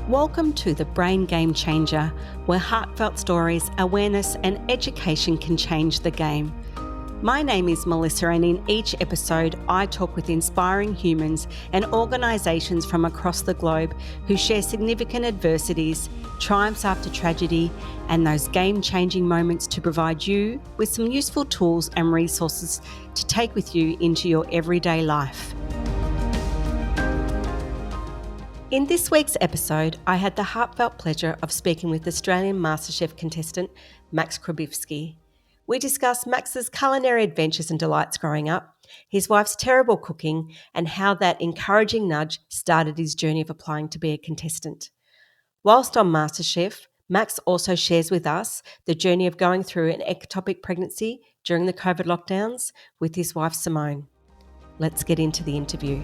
Welcome to the Brain Game Changer, where heartfelt stories, awareness and education can change the game. My name is Melissa, and in each episode I talk with inspiring humans and organisations from across the globe who share significant adversities, triumphs after tragedy and those game-changing moments to provide you with some useful tools and resources to take with you into your everyday life. In this week's episode, I had the heartfelt pleasure of speaking with Australian MasterChef contestant Max Krapivsky. We discussed Max's culinary adventures and delights growing up, his wife's terrible cooking, and how that encouraging nudge started his journey of applying to be a contestant. Whilst on MasterChef, Max also shares with us the journey of going through an ectopic pregnancy during the COVID lockdowns with his wife Simmone. Let's get into the interview.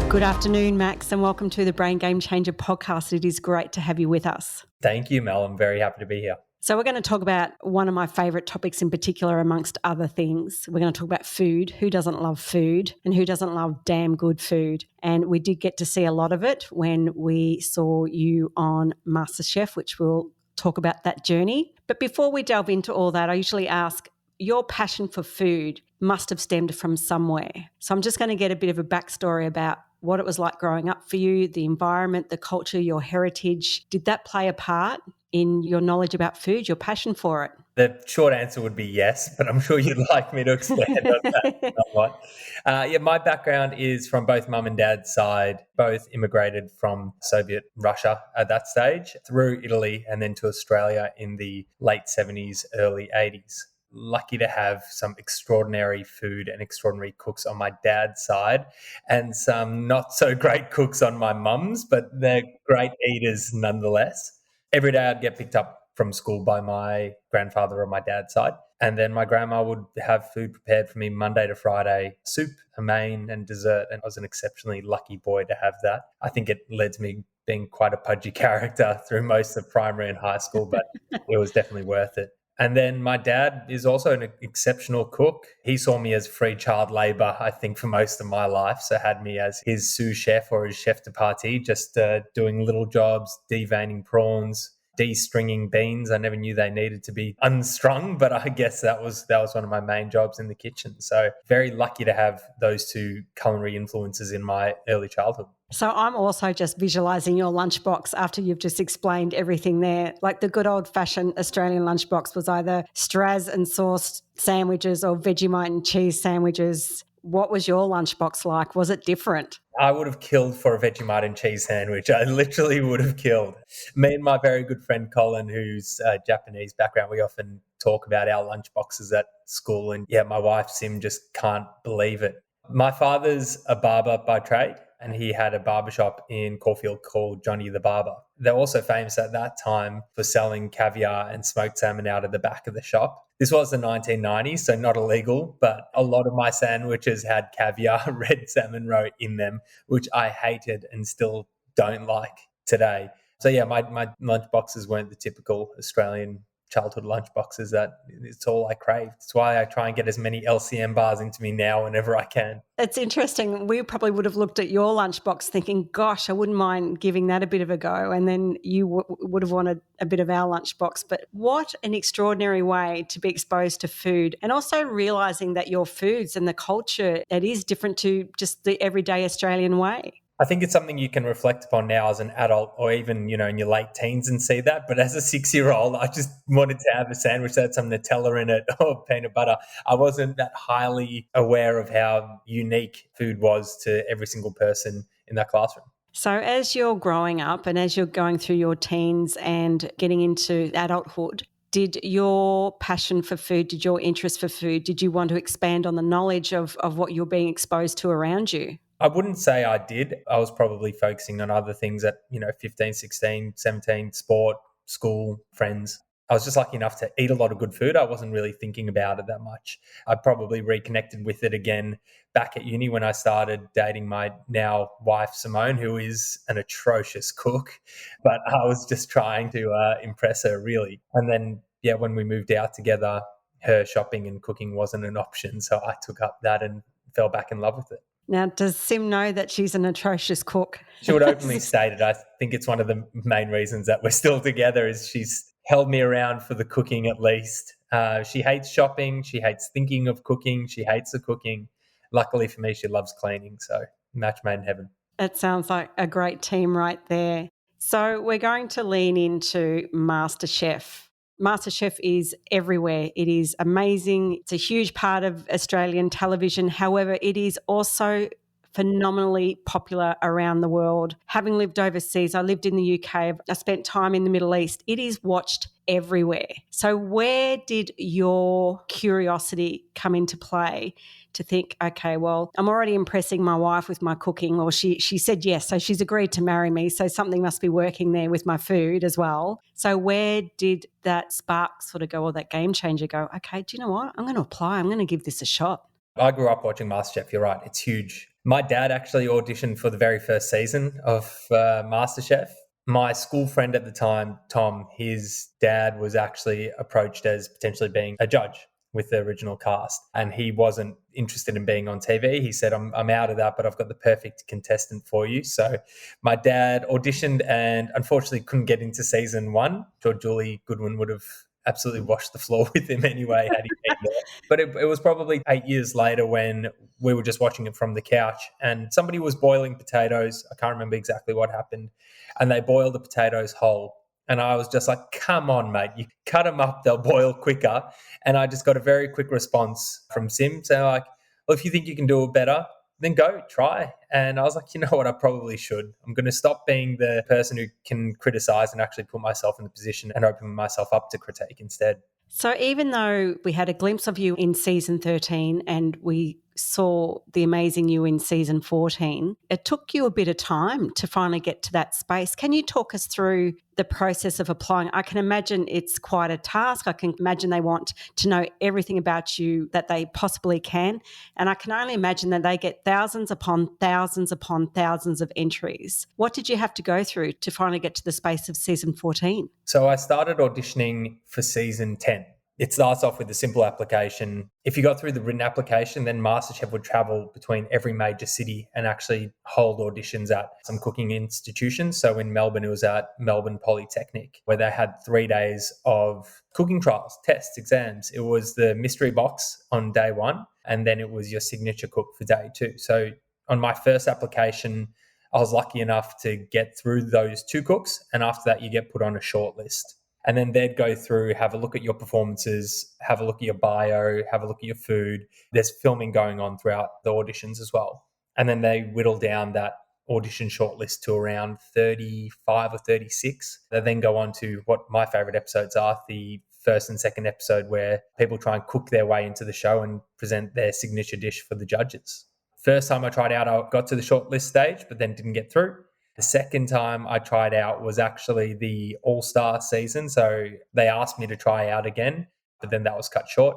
Good afternoon, Max, and welcome to the Brain Game Changer podcast. It is great to have you with us. Thank you, Mel. I'm very happy to be here. So we're going to talk about one of my favourite topics in particular, amongst other things. We're going to talk about food. Who doesn't love food, and who doesn't love damn good food? And we did get to see a lot of it when we saw you on MasterChef, which we'll talk about that journey. But before we delve into all that, I usually ask, your passion for food must have stemmed from somewhere. So I'm just going to get a bit of a backstory about what it was like growing up for you, the environment, the culture, your heritage. Did that play a part in your knowledge about food, your passion for it? The short answer would be yes, but I'm sure you'd like me to expand on that somewhat. My background is from both mum and dad's side. Both immigrated from Soviet Russia at that stage, through Italy and then to Australia in the late 70s, early 80s. Lucky to have some extraordinary food and extraordinary cooks on my dad's side and some not so great cooks on my mum's, but they're great eaters nonetheless. Every day I'd get picked up from school by my grandfather on my dad's side, and then my grandma would have food prepared for me Monday to Friday, soup, a main and dessert, and I was an exceptionally lucky boy to have that. I think it led to me being quite a pudgy character through most of primary and high school, but it was definitely worth it. And then my dad is also an exceptional cook. He saw me as free child labour, I think, for most of my life. So had me as his sous chef or his chef de partie, just doing little jobs, deveining prawns, de-stringing beans. I never knew they needed to be unstrung, but I guess that was one of my main jobs in the kitchen. So very lucky to have those two culinary influences in my early childhood. So I'm also just visualising your lunchbox after you've just explained everything there. Like the good old-fashioned Australian lunchbox was either Straz and sauce sandwiches or Vegemite and cheese sandwiches. What was your lunchbox like? Was it different? I would have killed for a Vegemite and cheese sandwich. I literally would have killed. Me and my very good friend Colin, who's Japanese background, we often talk about our lunchboxes at school. And my wife Sim just can't believe it. My father's a barber by trade, and he had a barbershop in Caulfield called Johnny the Barber. They're also famous at that time for selling caviar and smoked salmon out of the back of the shop. This was the 1990s, so not illegal, but a lot of my sandwiches had caviar, red salmon roe in them, which I hated and still don't like today. So my lunchboxes weren't the typical Australian childhood lunchboxes. That it's all I craved. It's why I try and get as many LCM bars into me now whenever I can. It's interesting. We probably would have looked at your lunchbox thinking, gosh, I wouldn't mind giving that a bit of a go. And then you would have wanted a bit of our lunchbox. But what an extraordinary way to be exposed to food, and also realising that your foods and the culture, it is different to just the everyday Australian way. I think it's something you can reflect upon now as an adult, or even, in your late teens and see that. But as a 6-year-old, I just wanted to have a sandwich that had some Nutella in it or peanut butter. I wasn't that highly aware of how unique food was to every single person in that classroom. So as you're growing up and as you're going through your teens and getting into adulthood, did your passion for food, did your interest for food, did you want to expand on the knowledge of what you're being exposed to around you? I wouldn't say I did. I was probably focusing on other things at, 15, 16, 17, sport, school, friends. I was just lucky enough to eat a lot of good food. I wasn't really thinking about it that much. I probably reconnected with it again back at uni when I started dating my now wife, Simmone, who is an atrocious cook. But I was just trying to impress her, really. And then, when we moved out together, her shopping and cooking wasn't an option. So I took up that and fell back in love with it. Now, does Sim know that she's an atrocious cook? She would openly state it. I think it's one of the main reasons that we're still together is she's held me around for the cooking at least. She hates shopping. She hates thinking of cooking. She hates the cooking. Luckily for me, she loves cleaning. So match made in heaven. It sounds like a great team right there. So we're going to lean into MasterChef. MasterChef is everywhere. It is amazing. It's a huge part of Australian television. However, it is also phenomenally popular around the world. Having lived overseas, I lived in the UK, I spent time in the Middle East. It is watched everywhere. So where did your curiosity come into play to think, okay, well, I'm already impressing my wife with my cooking, or she said yes, so she's agreed to marry me, so something must be working there with my food as well. So where did that spark sort of go, or that game changer go, okay, do you know what? I'm going to apply. I'm going to give this a shot. I grew up watching MasterChef. You're right. It's huge. My dad actually auditioned for the very first season of MasterChef. My school friend at the time, Tom, his dad was actually approached as potentially being a judge with the original cast, and he wasn't interested in being on TV. He said, I'm out of that, but I've got the perfect contestant for you. So my dad auditioned and unfortunately couldn't get into season 1. Sure, Julie Goodwin would have absolutely washed the floor with him anyway had he been there. But it was probably 8 years later when we were just watching it from the couch and somebody was boiling potatoes. I can't remember exactly what happened. And they boiled the potatoes whole. And I was just like, come on, mate, you cut them up, they'll boil quicker. And I just got a very quick response from Sim saying like, well, if you think you can do it better, then go try. And I was like, you know what, I probably should. I'm going to stop being the person who can criticize and actually put myself in the position and open myself up to critique instead. So even though we had a glimpse of you in season 13 and we saw the amazing you in season 14, it took you a bit of time to finally get to that space. Can you talk us through the process of applying? I can imagine it's quite a task. I can imagine they want to know everything about you that they possibly can. And I can only imagine that they get thousands upon thousands of entries. What did you have to go through to finally get to the space of season 14? So I started auditioning for season 10. It starts off with a simple application. If you got through the written application, then MasterChef would travel between every major city and actually hold auditions at some cooking institutions. So in Melbourne, it was at Melbourne Polytechnic, where they had 3 days of cooking trials, tests, exams. It was the mystery box on day 1, and then it was your signature cook for day 2. So on my first application, I was lucky enough to get through those 2 cooks, and after that, you get put on a short list. And then they'd go through, have a look at your performances, have a look at your bio, have a look at your food. There's filming going on throughout the auditions as well. And then they whittle down that audition shortlist to around 35 or 36. They then go on to what my favorite episodes are, the first and second episode where people try and cook their way into the show and present their signature dish for the judges. First time I tried out, I got to the shortlist stage, but then didn't get through. The second time I tried out was actually the All-Star season. So they asked me to try out again, but then that was cut short.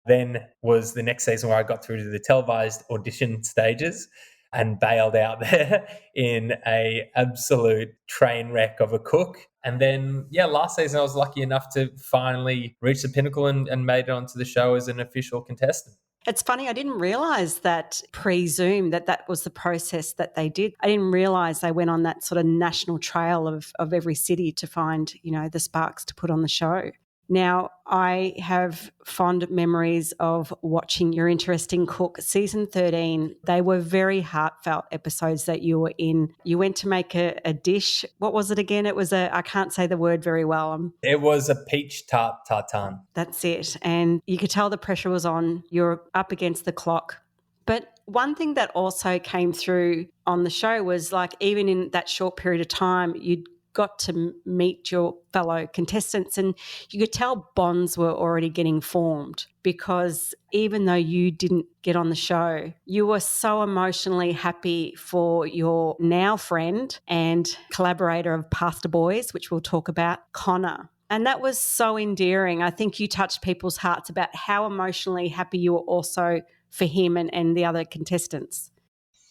Then was the next season where I got through to the televised audition stages and bailed out there in a absolute train wreck of a cook. And then, last season I was lucky enough to finally reach the pinnacle and made it onto the show as an official contestant. It's funny, I didn't realise that pre-Zoom that was the process that they did. I didn't realise they went on that sort of national trail of every city to find, the sparks to put on the show. Now, I have fond memories of watching Your Interesting Cook season 13. They were very heartfelt episodes that you were in. You went to make a dish. What was it again? It was I can't say the word very well. It was a peach tart tartane. That's it. And you could tell the pressure was on. You're up against the clock. But one thing that also came through on the show was like even in that short period of time, you'd got to meet your fellow contestants and you could tell bonds were already getting formed because even though you didn't get on the show, you were so emotionally happy for your now friend and collaborator of Pasta Boys, which we'll talk about, Connor. And that was so endearing. I think you touched people's hearts about how emotionally happy you were also for him and the other contestants.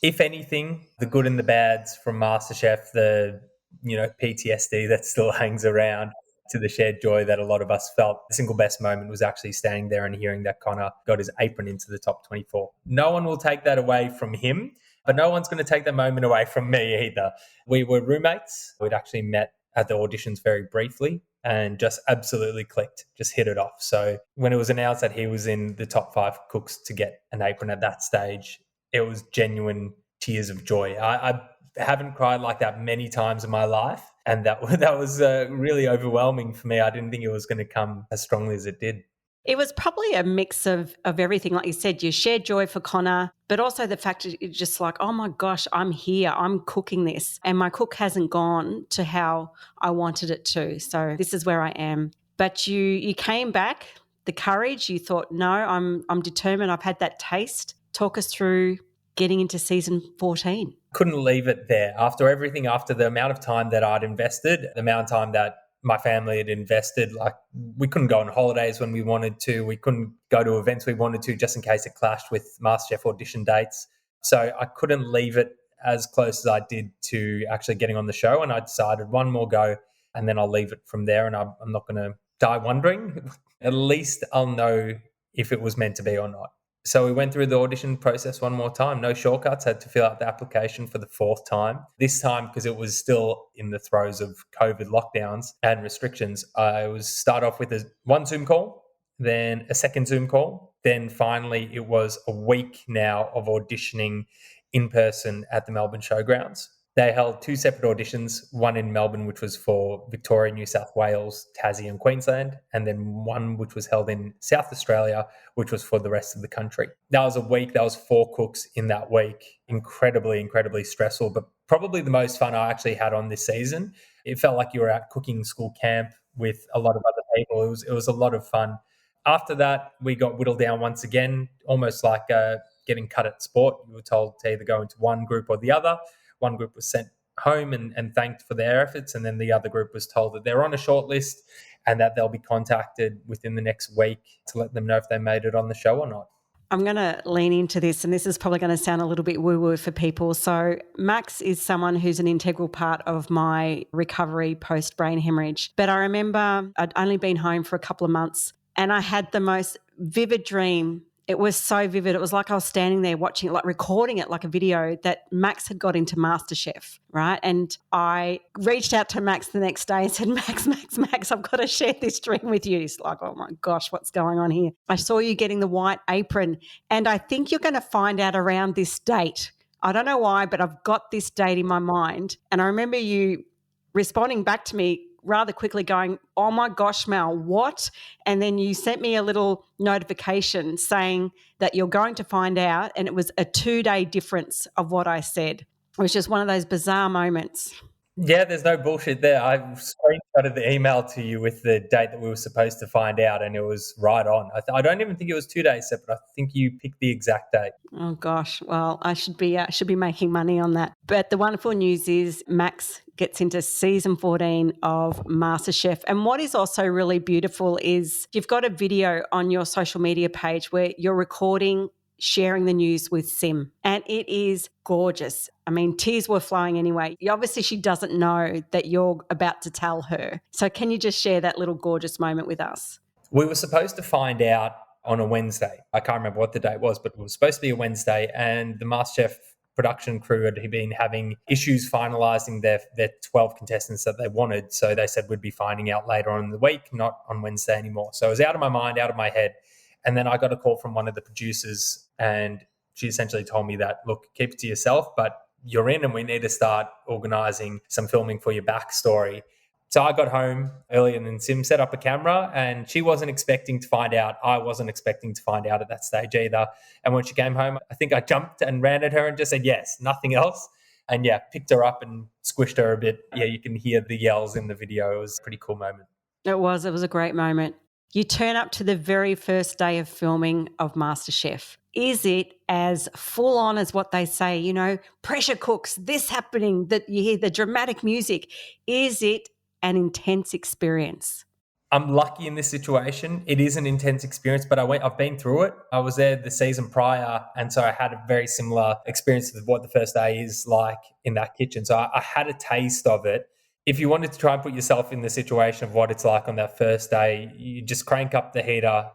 If anything, the good and the bads from MasterChef, the PTSD that still hangs around. to the shared joy that a lot of us felt. The single best moment was actually standing there and hearing that Connor got his apron into the top 24. No one will take that away from him, but no one's going to take that moment away from me either. We were roommates. We'd actually met at the auditions very briefly and just absolutely clicked, just hit it off. So when it was announced that he was in the top 5 cooks to get an apron at that stage, it was genuine tears of joy. I haven't cried like that many times in my life, and that was really overwhelming for me. I didn't think it was going to come as strongly as it did. It was probably a mix of everything. Like you said, you shared joy for Connor, but also the fact that you're just like, oh my gosh, I'm here, I'm cooking this, and my cook hasn't gone to how I wanted it to. So this is where I am. But you came back, the courage, you thought, no, I'm determined, I've had that taste. Talk us through getting into season 14. Couldn't leave it there. After everything, after the amount of time that I'd invested, the amount of time that my family had invested, like we couldn't go on holidays when we wanted to. We couldn't go to events we wanted to just in case it clashed with MasterChef audition dates. So I couldn't leave it as close as I did to actually getting on the show. And I decided one more go and then I'll leave it from there. And I'm not going to die wondering. At least I'll know if it was meant to be or not. So we went through the audition process one more time. No shortcuts, had to fill out the application for the 4th time. This time, because it was still in the throes of COVID lockdowns and restrictions, I was start off with one Zoom call, then a second Zoom call. Then finally, it was a week now of auditioning in person at the Melbourne Showgrounds. They held 2 separate auditions, one in Melbourne, which was for Victoria, New South Wales, Tassie and Queensland, and then one which was held in South Australia, which was for the rest of the country. That was a week. That was 4 cooks in that week. Incredibly, incredibly stressful, but probably the most fun I actually had on this season. It felt like you were at cooking school camp with a lot of other people. It was a lot of fun. After that, we got whittled down once again, almost like getting cut at sport. You were told to either go into one group or the other. One group was sent home and thanked for their efforts, and then the other group was told that they're on a short list and that they'll be contacted within the next week to let them know if they made it on the show or not. I'm going to lean into this, and this is probably going to sound a little bit woo-woo for people. So Max is someone who's an integral part of my recovery post-brain hemorrhage. But I remember I'd only been home for a couple of months and I had the most vivid dream. It was so vivid. It was like I was standing there watching it, like recording it like a video, that Max had got into MasterChef, right? And I reached out to Max the next day and said, Max, I've got to share this dream with you. He's like, oh my gosh, what's going on here? I saw you getting the white apron and I think you're going to find out around this date. I don't know why, but I've got this date in my mind. And I remember you responding back to me rather quickly going, oh my gosh, Mel, what? And then you sent me a little notification saying that you're going to find out, and it was a 2-day difference of what I said. It was just one of those bizarre moments. Yeah, there's no bullshit there. I screenshotted the email to you with the date that we were supposed to find out, and it was right on. I don't even think it was 2 days separate. I think you picked the exact date. Oh gosh, well, I should be making money on that. But the wonderful news is Max gets into season 14 of MasterChef. And what is also really beautiful is you've got a video on your social media page where you're recording, sharing the news with Sim, and it is gorgeous. I mean, tears were flowing anyway. Obviously, she doesn't know that you're about to tell her. So can you just share that little gorgeous moment with us? We were supposed to find out on a Wednesday. I can't remember what the date was, but it was supposed to be a Wednesday, and the MasterChef production crew had been having issues finalising their 12 contestants that they wanted. So they said we'd be finding out later on in the week, not on Wednesday anymore. So it was out of my mind, out of my head. And then I got a call from one of the producers, and she essentially told me that, look, keep it to yourself, but you're in and we need to start organising some filming for your backstory. So I got home earlier than Sim, set up a camera, and she wasn't expecting to find out. I wasn't expecting to find out at that stage either. And when she came home, I think I jumped and ran at her and just said, yes, nothing else. And yeah, picked her up and squished her a bit. Yeah, you can hear the yells in the video. It was a pretty cool moment. It was a great moment. You turn up to the very first day of filming of MasterChef. Is it as full on as what they say, you know, pressure cooks, this happening, that you hear the dramatic music? Is it an intense experience? I'm lucky in this situation. It is an intense experience, but I've been through it. I was there the season prior, and so I had a very similar experience of what the first day is like in that kitchen. So I had a taste of it. If you wanted to try and put yourself in the situation of what it's like on that first day, you just crank up the heater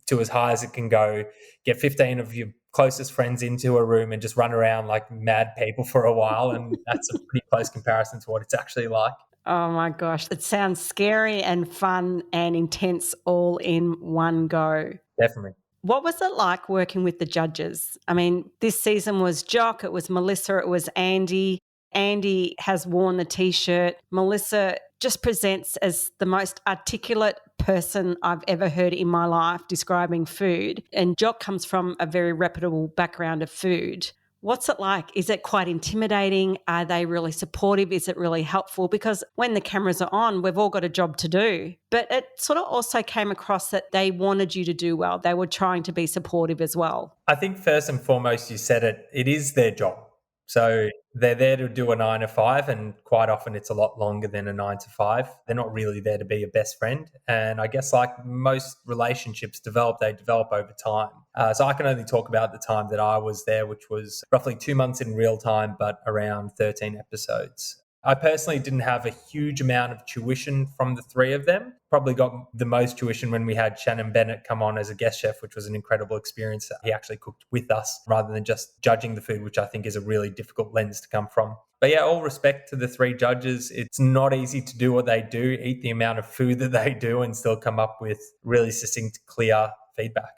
to as high as it can go, get 15 of your closest friends into a room and just run around like mad people for a while. And that's a pretty close comparison to what it's actually like. Oh my gosh, it sounds scary and fun and intense all in one go. Definitely. What was it like working with the judges? I mean, this season was Jock, it was Melissa, it was Andy. Andy has worn the T-shirt. Melissa just presents as the most articulate person I've ever heard in my life describing food. And Jock comes from a very reputable background of food. What's it like? Is it quite intimidating? Are they really supportive? Is it really helpful? Because when the cameras are on, we've all got a job to do. But it sort of also came across that they wanted you to do well. They were trying to be supportive as well. I think first and foremost, you said it is their job. So they're there to do a 9 to 5, and quite often it's a lot longer than a 9 to 5. They're not really there to be a best friend. And I guess like most relationships they develop over time. So I can only talk about the time that I was there, which was roughly 2 months in real time, but around 13 episodes. I personally didn't have a huge amount of tuition from the three of them. Probably got the most tuition when we had Shannon Bennett come on as a guest chef, which was an incredible experience. He actually cooked with us rather than just judging the food, which I think is a really difficult lens to come from. But yeah, all respect to the three judges. It's not easy to do what they do, eat the amount of food that they do, and still come up with really succinct, clear feedback.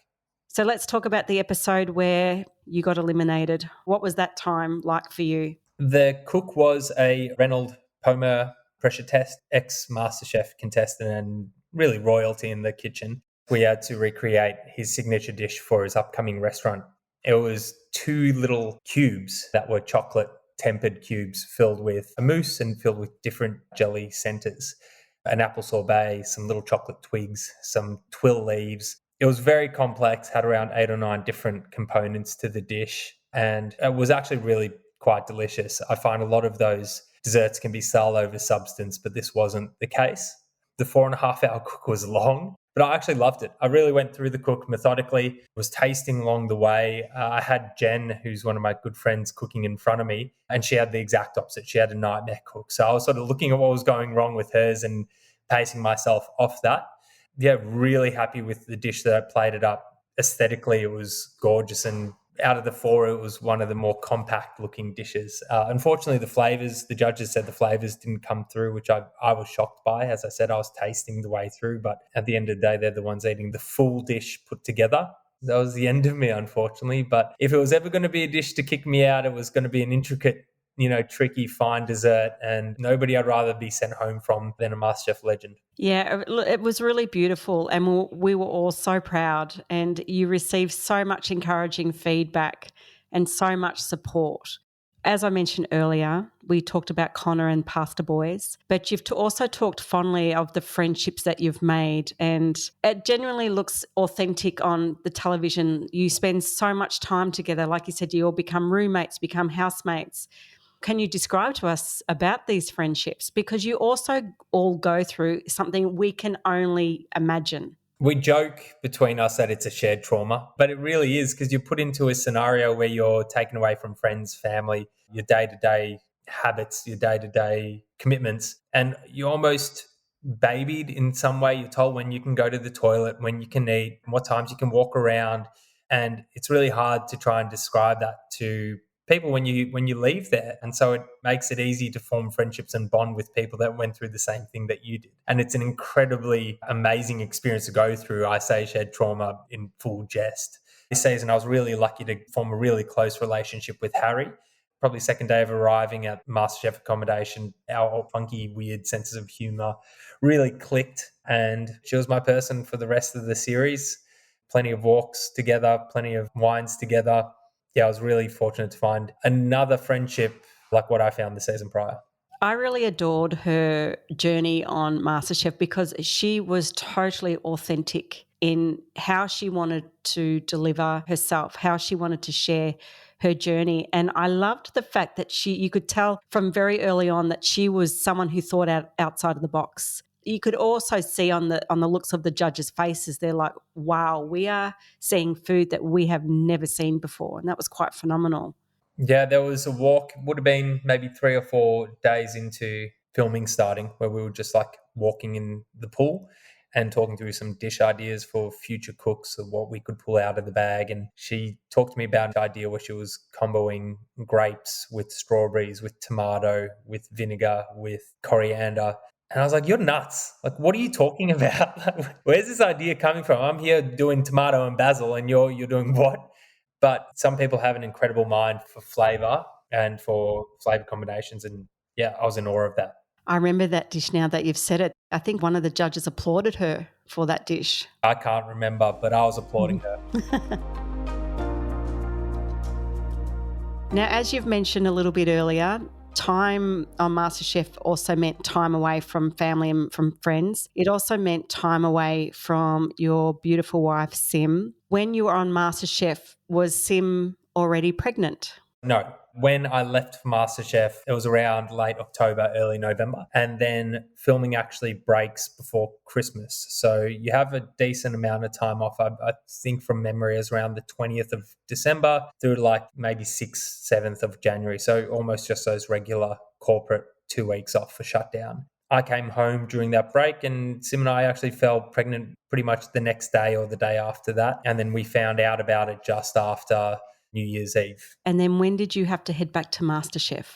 So let's talk about the episode where you got eliminated. What was that time like for you? The cook was a Reynold Pomer pressure test, ex-Masterchef contestant and really royalty in the kitchen. We had to recreate his signature dish for his upcoming restaurant. It was 2 little cubes that were chocolate tempered cubes filled with a mousse and filled with different jelly centers, an apple sorbet, some little chocolate twigs, some twill leaves. It was very complex, had around 8 or 9 different components to the dish, and it was actually really quite delicious. I find a lot of those desserts can be style over substance, but this wasn't the case. The 4.5 hour cook was long, but I actually loved it. I really went through the cook methodically, was tasting along the way. I had Jen, who's one of my good friends, cooking in front of me, and she had the exact opposite. She had a nightmare cook. So I was sort of looking at what was going wrong with hers and pacing myself off that. Yeah, really happy with the dish that I plated up. Aesthetically, it was gorgeous, and out of the 4, it was one of the more compact looking dishes. Unfortunately, the judges said the flavors didn't come through, which I was shocked by. As I said, I was tasting the way through, but at the end of the day, they're the ones eating the full dish put together. That was the end of me, unfortunately. But if it was ever going to be a dish to kick me out, it was going to be an intricate, tricky, fine dessert, and nobody I'd rather be sent home from than a MasterChef legend. Yeah, it was really beautiful, and we were all so proud, and you received so much encouraging feedback and so much support. As I mentioned earlier, we talked about Connor and Pasta Boys, but you've also talked fondly of the friendships that you've made, and it genuinely looks authentic on the television. You spend so much time together. Like you said, you all become roommates, become housemates. Can you describe to us about these friendships? Because you also all go through something we can only imagine. We joke between us that it's a shared trauma, but it really is, because you're put into a scenario where you're taken away from friends, family, your day-to-day habits, your day-to-day commitments, and you're almost babied in some way. You're told when you can go to the toilet, when you can eat, what times you can walk around, and it's really hard to try and describe that to people when you leave there. And so it makes it easy to form friendships and bond with people that went through the same thing that you did. And it's an incredibly amazing experience to go through. I say shared trauma in full jest. This season, I was really lucky to form a really close relationship with Harry. Probably second day of arriving at MasterChef accommodation, our funky, weird senses of humor really clicked. And she was my person for the rest of the series. Plenty of walks together, plenty of wines together. Yeah, I was really fortunate to find another friendship like what I found the season prior. I really adored her journey on MasterChef because she was totally authentic in how she wanted to deliver herself, how she wanted to share her journey. And I loved the fact that you could tell from very early on that she was someone who thought outside of the box. You could also see on the looks of the judges' faces, they're like, wow, we are seeing food that we have never seen before. And that was quite phenomenal. Yeah, there was a walk, would have been maybe 3 or 4 days into filming starting, where we were just like walking in the pool and talking through some dish ideas for future cooks of what we could pull out of the bag. And she talked to me about an idea where she was comboing grapes with strawberries, with tomato, with vinegar, with coriander. And I was like, you're nuts. Like, what are you talking about? Where's this idea coming from? I'm here doing tomato and basil and you're doing what? But some people have an incredible mind for flavor and for flavor combinations. And yeah, I was in awe of that. I remember that dish now that you've said it. I think one of the judges applauded her for that dish. I can't remember, but I was applauding her. Now, as you've mentioned a little bit earlier, time on MasterChef also meant time away from family and from friends. It also meant time away from your beautiful wife, Sim. When you were on MasterChef, was Sim already pregnant? No. When I left for MasterChef, it was around late October, early November. And then filming actually breaks before Christmas. So you have a decent amount of time off. I think from memory is around the 20th of December through to like maybe 6th, 7th of January. So almost just those regular corporate 2 weeks off for shutdown. I came home during that break and Sim and I actually fell pregnant pretty much the next day or the day after that. And then we found out about it just after New Year's Eve. And then when did you have to head back to MasterChef?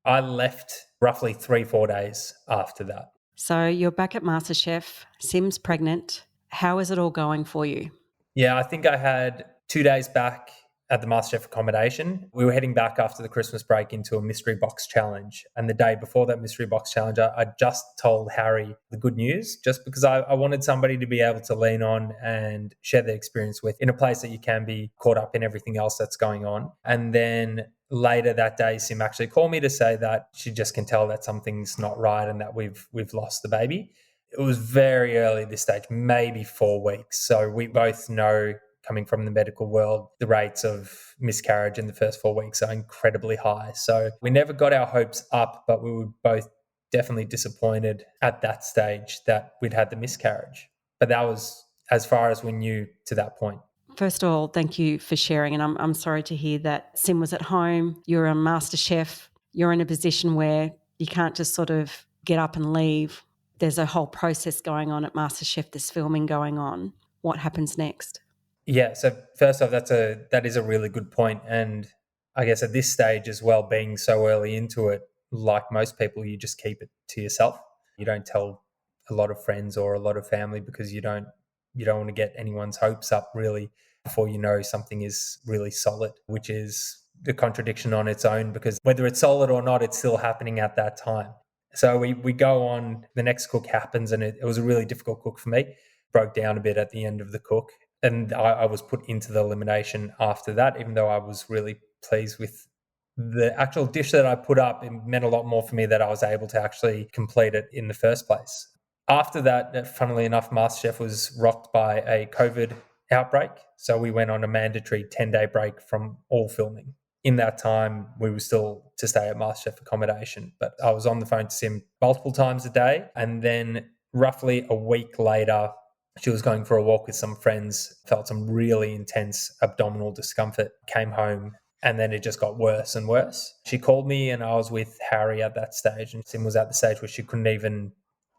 I left roughly 3-4 days after that. So you're back at MasterChef, Sim's pregnant. How is it all going for you? Yeah, I think I had 2 days back at the MasterChef accommodation. We were heading back after the Christmas break into a mystery box challenge. And the day before that mystery box challenge, I just told Harry the good news, just because I wanted somebody to be able to lean on and share their experience with in a place that you can be caught up in everything else that's going on. And then later that day, Sim actually called me to say that she just can tell that something's not right and that we've lost the baby. It was very early at this stage, maybe 4 weeks. So we both know, coming from the medical world, the rates of miscarriage in the first 4 weeks are incredibly high. So we never got our hopes up, but we were both definitely disappointed at that stage that we'd had the miscarriage. But that was as far as we knew to that point. First of all, thank you for sharing. And I'm sorry to hear that Sim was at home. You're on MasterChef. You're in a position where you can't just sort of get up and leave. There's a whole process going on at MasterChef. There's filming going on. What happens next? Yeah, so first off, that is a really good point. And I guess at this stage as well, being so early into it, like most people, you just keep it to yourself. You don't tell a lot of friends or a lot of family because you don't want to get anyone's hopes up really before you know something is really solid, which is the contradiction on its own, because whether it's solid or not, it's still happening at that time. So we go on, the next cook happens, and it was a really difficult cook for me. Broke down a bit at the end of the cook. And I was put into the elimination after that, even though I was really pleased with the actual dish that I put up. It meant a lot more for me that I was able to actually complete it in the first place. After that, funnily enough, MasterChef was rocked by a COVID outbreak. So we went on a mandatory 10-day break from all filming. In that time, we were still to stay at MasterChef accommodation, but I was on the phone to Sim multiple times a day. And then roughly a week later, she was going for a walk with some friends, felt some really intense abdominal discomfort, came home, and then it just got worse and worse. She called me and I was with Harry at that stage, and Sim was at the stage where she couldn't even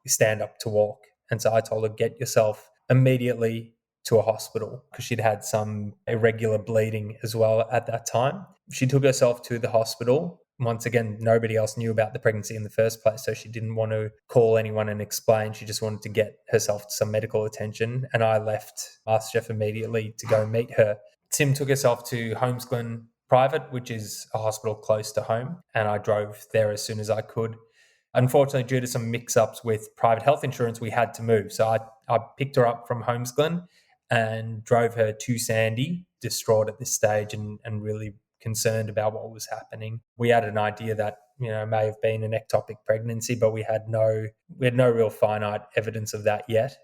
stand up to walk. And so I told her, get yourself immediately to a hospital, because she'd had some irregular bleeding as well at that time. She took herself to the hospital. Once again, nobody else knew about the pregnancy in the first place, so she didn't want to call anyone and explain. She just wanted to get herself some medical attention, and I left MasterChef immediately to go meet her. Sim took herself to Holmesglen Private, which is a hospital close to home, and I drove there as soon as I could. Unfortunately, due to some mix-ups with private health insurance, we had to move. So I picked her up from Holmesglen and drove her to Sandy, distraught at this stage and really concerned about what was happening. We had an idea that, may have been an ectopic pregnancy, but we had no real finite evidence of that yet.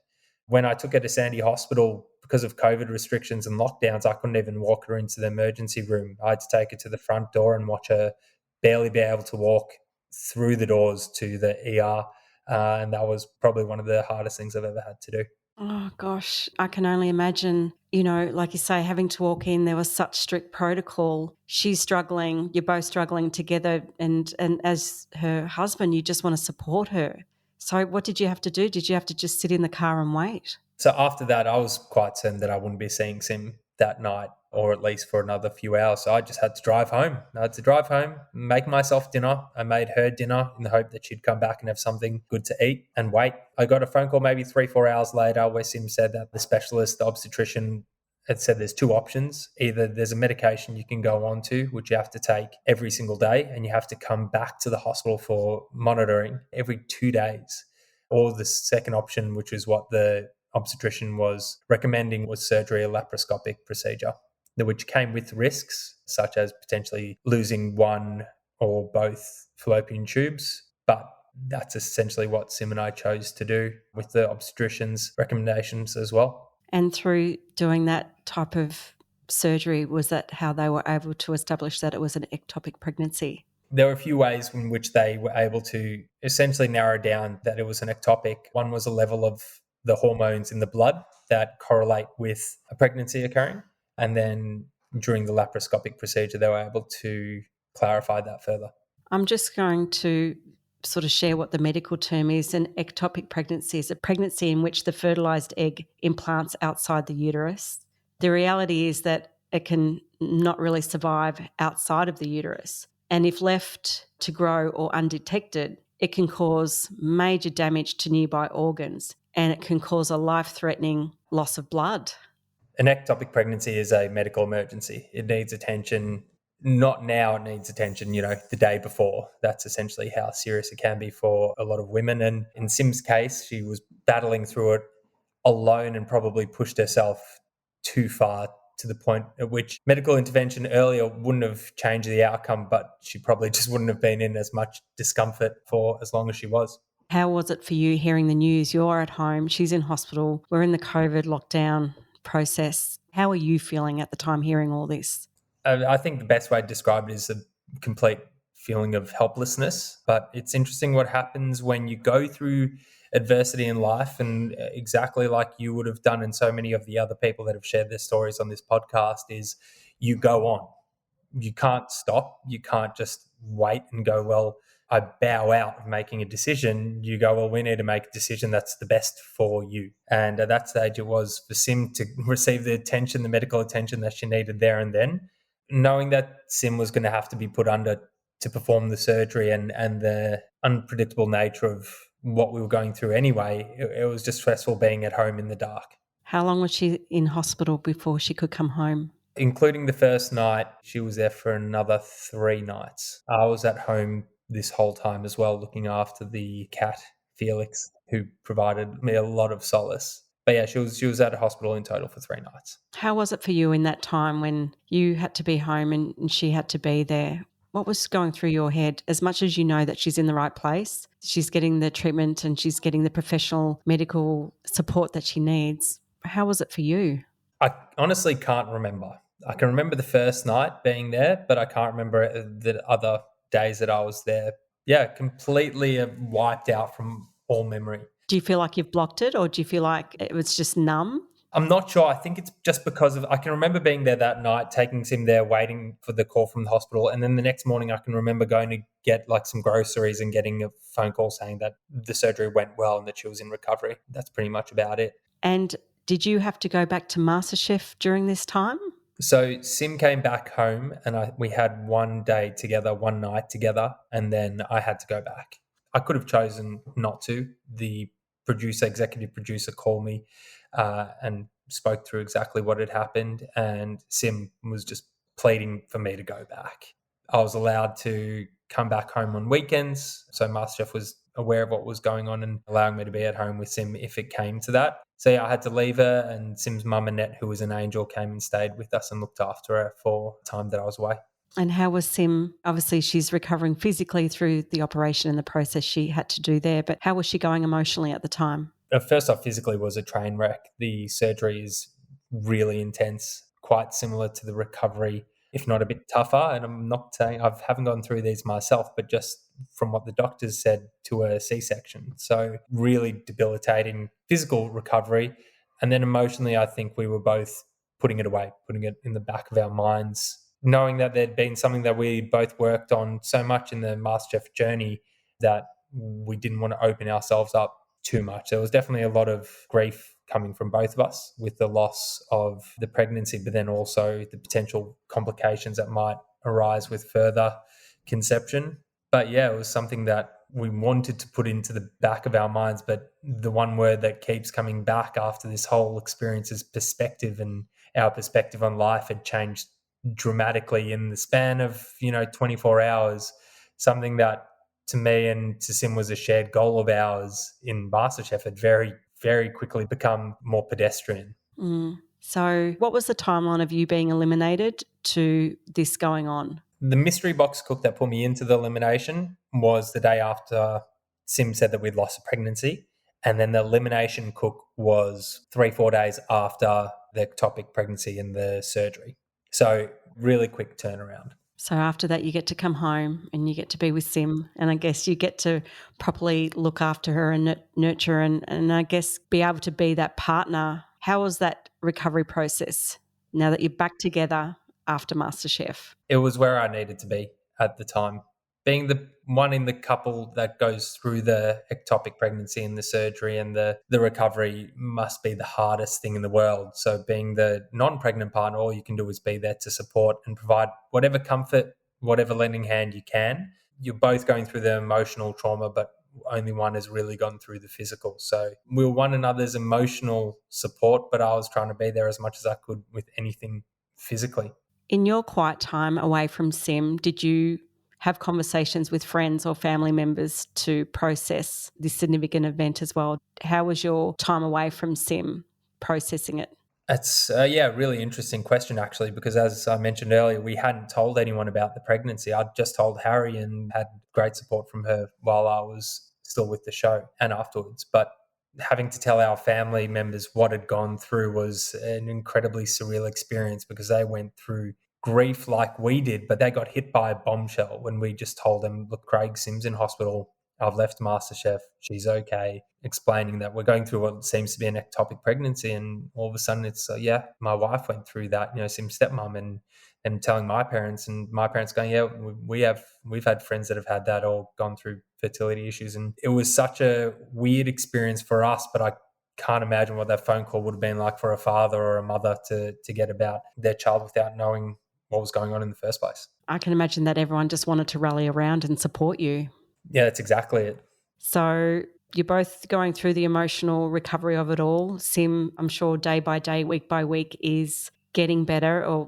When I took her to Sandy Hospital, because of COVID restrictions and lockdowns, I couldn't even walk her into the emergency room. I had to take her to the front door and watch her barely be able to walk through the doors to the ER. And that was probably one of the hardest things I've ever had to do. Oh, gosh, I can only imagine. you know, like you say, having to walk in, there was such strict protocol. She's struggling, you're both struggling together, and as her husband, you just want to support her. So what did you have to do? Did you have to just sit in the car and wait? So after that, I was quite certain that I wouldn't be seeing Sim that night, or at least for another few hours. So I just had to drive home. I had to drive home, make myself dinner. I made her dinner in the hope that she'd come back and have something good to eat and wait. I got a phone call maybe 3-4 hours later where Sim said that the specialist, the obstetrician, had said there's two options. Either there's a medication you can go on to, which you have to take every single day, and you have to come back to the hospital for monitoring every 2 days. Or the second option, which is what the obstetrician was recommending, was surgery, a laparoscopic procedure, which came with risks, such as potentially losing one or both fallopian tubes. But that's essentially what Sim and I chose to do, with the obstetrician's recommendations as well. And through doing that type of surgery, was that how they were able to establish that it was an ectopic pregnancy? There were a few ways in which they were able to essentially narrow down that it was an ectopic. One was a level of the hormones in the blood that correlate with a pregnancy occurring. And then during the laparoscopic procedure, they were able to clarify that further. I'm just going to sort of share what the medical term is. An ectopic pregnancy is a pregnancy in which the fertilized egg implants outside the uterus. The reality is that it can not really survive outside of the uterus. And if left to grow or undetected, it can cause major damage to nearby organs, and it can cause a life-threatening loss of blood. An ectopic pregnancy is a medical emergency. It needs attention. Not now, it needs attention, the day before. That's essentially how serious it can be for a lot of women. And in Sim's case, she was battling through it alone and probably pushed herself too far, to the point at which medical intervention earlier wouldn't have changed the outcome, but she probably just wouldn't have been in as much discomfort for as long as she was. How was it for you hearing the news? You're at home, she's in hospital, we're in the COVID lockdown process. How are you feeling at the time hearing all this? I think the best way to describe it is a complete feeling of helplessness. But it's interesting what happens when you go through adversity in life, and exactly like you would have done, and so many of the other people that have shared their stories on this podcast, is you go on. You can't stop. You can't just wait and go, well, I bow out of making a decision. You go, well, we need to make a decision that's the best for you. And at that stage, it was for Sim to receive the attention, the medical attention that she needed there and then, knowing that Sim was going to have to be put under to perform the surgery, and the unpredictable nature of what we were going through anyway. It was just stressful being at home in the dark. How long was she in hospital before she could come home? Including the first night, she was there for another 3 nights. I was at home this whole time as well, looking after the cat, Felix, who provided me a lot of solace. But yeah, she was at a hospital in total for 3 nights. How was it for you in that time when you had to be home and she had to be there? What was going through your head? As much as you know that she's in the right place, she's getting the treatment and she's getting the professional medical support that she needs. How was it for you? I honestly can't remember. I can remember the first night being there, but I can't remember the other days that I was there. Yeah, completely wiped out from all memory. Do you feel like you've blocked it, or do you feel like it was just numb? I'm not sure. I think it's just because I can remember being there that night, taking Sim there, waiting for the call from the hospital. And then the next morning, I can remember going to get like some groceries and getting a phone call saying that the surgery went well and that she was in recovery. That's pretty much about it. And did you have to go back to MasterChef during this time? So Sim came back home and we had one day together, one night together, and then I had to go back. I could have chosen not to. The executive producer called me and spoke through exactly what had happened, and Sim was just pleading for me to go back. I was allowed to come back home on weekends, so MasterChef was aware of what was going on and allowing me to be at home with Sim if it came to that. So yeah, I had to leave her, and Sim's mum, Annette, who was an angel, came and stayed with us and looked after her for the time that I was away. And how was Sim? Obviously, she's recovering physically through the operation and the process she had to do there, but how was she going emotionally at the time? First off, physically was a train wreck. The surgery is really intense, quite similar to the recovery, if not a bit tougher. And I'm not saying I haven't gone through these myself, but just from what the doctors said, to a C-section. So really debilitating physical recovery. And then emotionally, I think we were both putting it away, putting it in the back of our minds, knowing that there'd been something that we both worked on so much in the MasterChef journey that we didn't want to open ourselves up too much. There was definitely a lot of grief coming from both of us with the loss of the pregnancy, but then also the potential complications that might arise with further conception. But yeah, it was something that we wanted to put into the back of our minds. But the one word that keeps coming back after this whole experience is perspective, and our perspective on life had changed dramatically in the span of 24 hours. Something that to me and to Sim was a shared goal of ours in MasterChef had very, very quickly become more pedestrian. So what was the timeline of you being eliminated to this going on? The mystery box cook that put me into the elimination was the day after Sim said that we'd lost a pregnancy. And then the elimination cook was 3-4 days after the ectopic pregnancy and the surgery. So really quick turnaround. So after that, you get to come home and you get to be with Sim, and I guess you get to properly look after her and nurture and I guess be able to be that partner. How was that recovery process now that you're back together after MasterChef? It was where I needed to be at the time. Being the one in the couple that goes through the ectopic pregnancy and the surgery and the recovery must be the hardest thing in the world. So being the non-pregnant partner, all you can do is be there to support and provide whatever comfort, whatever lending hand you can. You're both going through the emotional trauma, but only one has really gone through the physical. So we were one another's emotional support, but I was trying to be there as much as I could with anything physically. In your quiet time away from Sim, did you have conversations with friends or family members to process this significant event as well? How was your time away from Sim processing it? It's a really interesting question, actually, because as I mentioned earlier, we hadn't told anyone about the pregnancy. I'd just told Harry and had great support from her while I was still with the show and afterwards. But having to tell our family members what had gone through was an incredibly surreal experience because they went through grief like we did, but they got hit by a bombshell when we just told them, look, Craig Sim's in hospital. I've left MasterChef. She's okay. Explaining that we're going through what seems to be an ectopic pregnancy. And all of a sudden it's, my wife went through that, Sim's stepmom, and telling my parents, and my parents going, yeah, we've had friends that have had that or gone through fertility issues. And it was such a weird experience for us, but I can't imagine what that phone call would have been like for a father or a mother to get about their child without knowing what was going on in the first place. I can imagine that everyone just wanted to rally around and support you. Yeah, that's exactly it. So you're both going through the emotional recovery of it all. Sim, I'm sure day by day, week by week is getting better, or,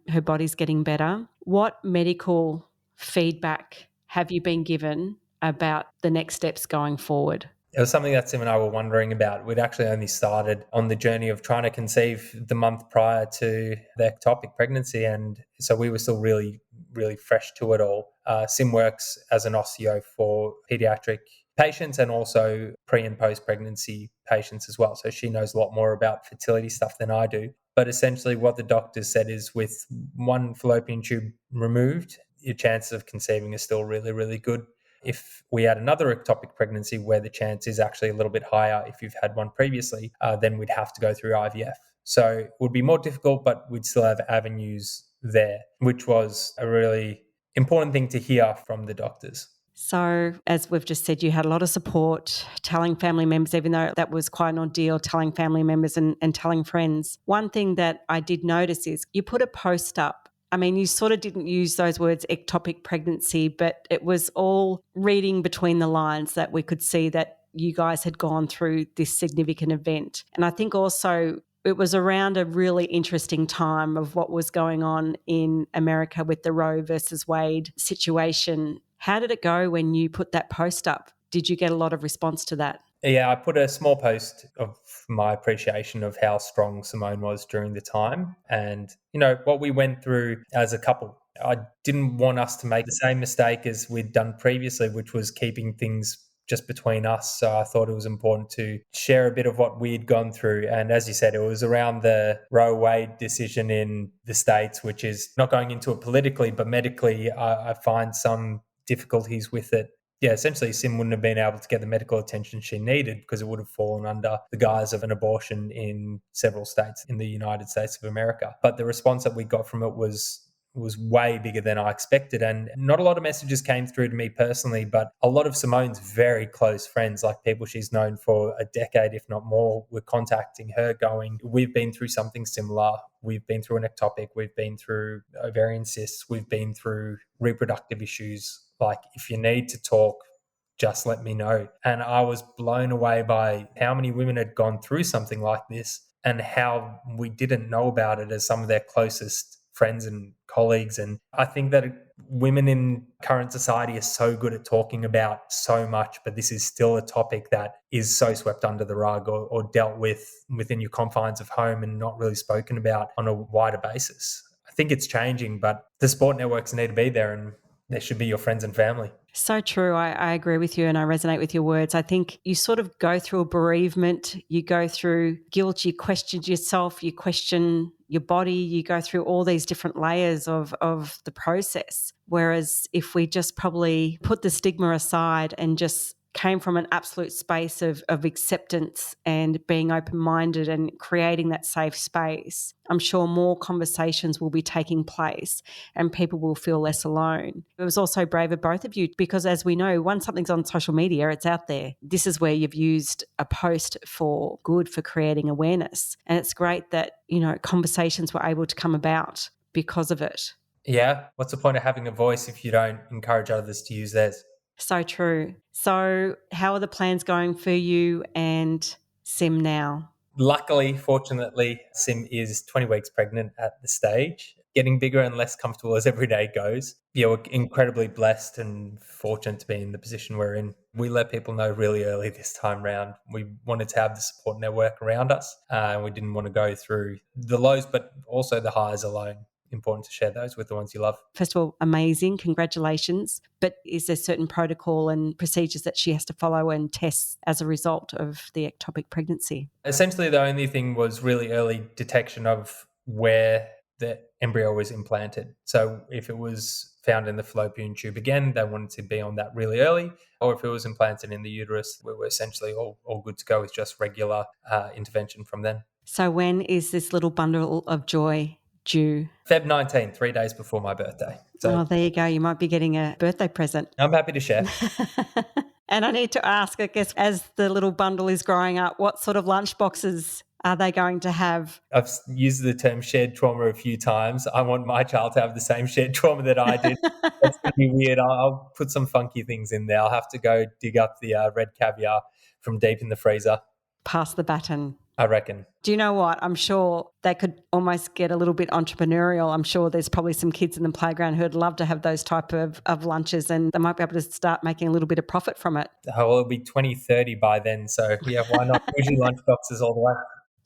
her body's getting better. What medical feedback have you been given about the next steps going forward? It was something that Sim and I were wondering about. We'd actually only started on the journey of trying to conceive the month prior to the ectopic pregnancy. And so we were still really, really fresh to it all. Sim works as an osteo for pediatric patients and also pre and post pregnancy patients as well. So she knows a lot more about fertility stuff than I do. But essentially what the doctors said is with one fallopian tube removed, your chances of conceiving are still really, really good. If we had another ectopic pregnancy where the chance is actually a little bit higher if you've had one previously, then we'd have to go through IVF. So it would be more difficult, but we'd still have avenues there, which was a really important thing to hear from the doctors. So as we've just said, you had a lot of support, telling family members, even though that was quite an ordeal, telling family members and telling friends. One thing that I did notice is you put a post up. I mean, you sort of didn't use those words ectopic pregnancy, but it was all reading between the lines that we could see that you guys had gone through this significant event. And I think also it was around a really interesting time of what was going on in America with the Roe versus Wade situation. How did it go when you put that post up? Did you get a lot of response to that? Yeah, I put a small post of my appreciation of how strong Simmone was during the time and, what we went through as a couple. I didn't want us to make the same mistake as we'd done previously, which was keeping things just between us. So I thought it was important to share a bit of what we'd gone through. And as you said, it was around the Roe Wade decision in the States, which is not going into it politically, but medically, I find some difficulties with it. yeah, essentially Sim wouldn't have been able to get the medical attention she needed because it would have fallen under the guise of an abortion in several states in the United States of America. But the response that we got from it was way bigger than I expected. And not a lot of messages came through to me personally, but a lot of Simmone's very close friends, like people she's known for a decade, if not more, were contacting her going, we've been through something similar. We've been through an ectopic. We've been through ovarian cysts. We've been through reproductive issues. Like, if you need to talk, just let me know. And I was blown away by how many women had gone through something like this and how we didn't know about it as some of their closest friends and colleagues. And I think that women in current society are so good at talking about so much, but this is still a topic that is so swept under the rug or dealt with within your confines of home and not really spoken about on a wider basis. I think it's changing, but the sport networks need to be there and they should be your friends and family. So true. I agree with you and I resonate with your words. I think you sort of go through a bereavement, you go through guilt, you question yourself, you question your body, you go through all these different layers of the process. Whereas if we just probably put the stigma aside and just came from an absolute space of acceptance and being open-minded and creating that safe space, I'm sure more conversations will be taking place and people will feel less alone. It was also brave of both of you because, as we know, once something's on social media, it's out there. This is where you've used a post for good, for creating awareness. And it's great that, conversations were able to come about because of it. Yeah. What's the point of having a voice if you don't encourage others to use theirs? So true. So how are the plans going for you and Sim now? Luckily, fortunately, Sim is 20 weeks pregnant at the stage, getting bigger and less comfortable as every day goes. Yeah, we're incredibly blessed and fortunate to be in the position we're in. We let people know really early this time round. We wanted to have the support network around us. We didn't want to go through the lows, but also the highs alone. Important to share those with the ones you love. First of all, amazing. Congratulations. But is there certain protocol and procedures that she has to follow and tests as a result of the ectopic pregnancy? Essentially, the only thing was really early detection of where the embryo was implanted. So if it was found in the fallopian tube again, they wanted to be on that really early. Or if it was implanted in the uterus, we were essentially all good to go with just regular intervention from then. So when is this little bundle of joy due? Feb 19, 3 days before my birthday. So there you go. You might be getting a birthday present. I'm happy to share. And I need to ask, I guess, as the little bundle is growing up, what sort of lunch boxes are they going to have? I've used the term shared trauma a few times. I want my child to have the same shared trauma that I did. That's going to be weird. I'll put some funky things in there. I'll have to go dig up the red caviar from deep in the freezer. Pass the baton. I reckon. Do you know what? I'm sure they could almost get a little bit entrepreneurial. I'm sure there's probably some kids in the playground who'd love to have those type of lunches and they might be able to start making a little bit of profit from it. Oh, well, it'll be 2030 by then. So, yeah, why not? Usually lunch boxes all the way.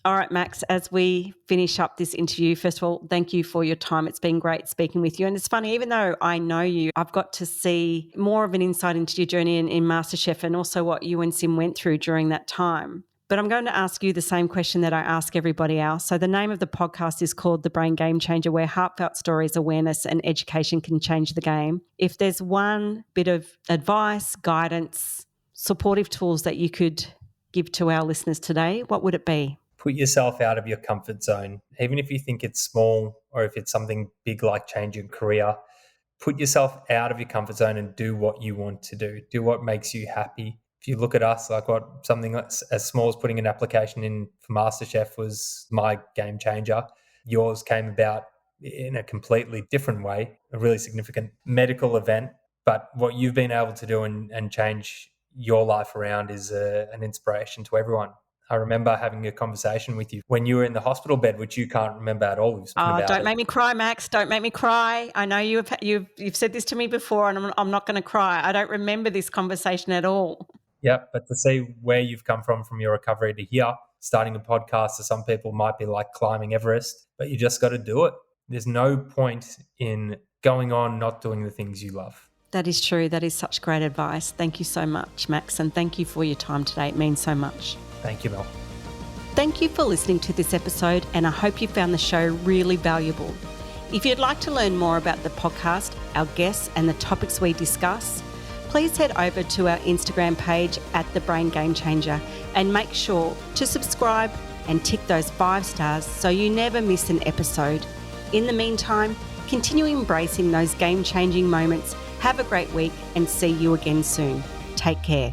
All right, Max, as we finish up this interview, first of all, thank you for your time. It's been great speaking with you. And it's funny, even though I know you, I've got to see more of an insight into your journey in MasterChef and also what you and Sim went through during that time. But I'm going to ask you the same question that I ask everybody else. So the name of the podcast is called The Brain Game Changer, where heartfelt stories, awareness and education can change the game. If there's one bit of advice, guidance, supportive tools that you could give to our listeners today, what would it be? Put yourself out of your comfort zone. Even if you think it's small or if it's something big like changing career, put yourself out of your comfort zone and do what you want to do. Do what makes you happy. If you look at us, like something as small as putting an application in for MasterChef was my game changer. Yours came about in a completely different way, a really significant medical event. But what you've been able to do and change your life around is an inspiration to everyone. I remember having a conversation with you when you were in the hospital bed, which you can't remember at all. Don't make me cry, Max. Don't make me cry. I know you've said this to me before and I'm not going to cry. I don't remember this conversation at all. Yeah, but to see where you've come from your recovery to here, starting a podcast to some people might be like climbing Everest, but you just got to do it. There's no point in going on not doing the things you love. That is true. That is such great advice. Thank you so much, Max, and thank you for your time today. It means so much. Thank you, Mel. Thank you for listening to this episode, and I hope you found the show really valuable. If you'd like to learn more about the podcast, our guests, and the topics we discuss, please head over to our Instagram page at The Brain Game Changer and make sure to subscribe and tick those 5 stars so you never miss an episode. In the meantime, continue embracing those game-changing moments. Have a great week and see you again soon. Take care.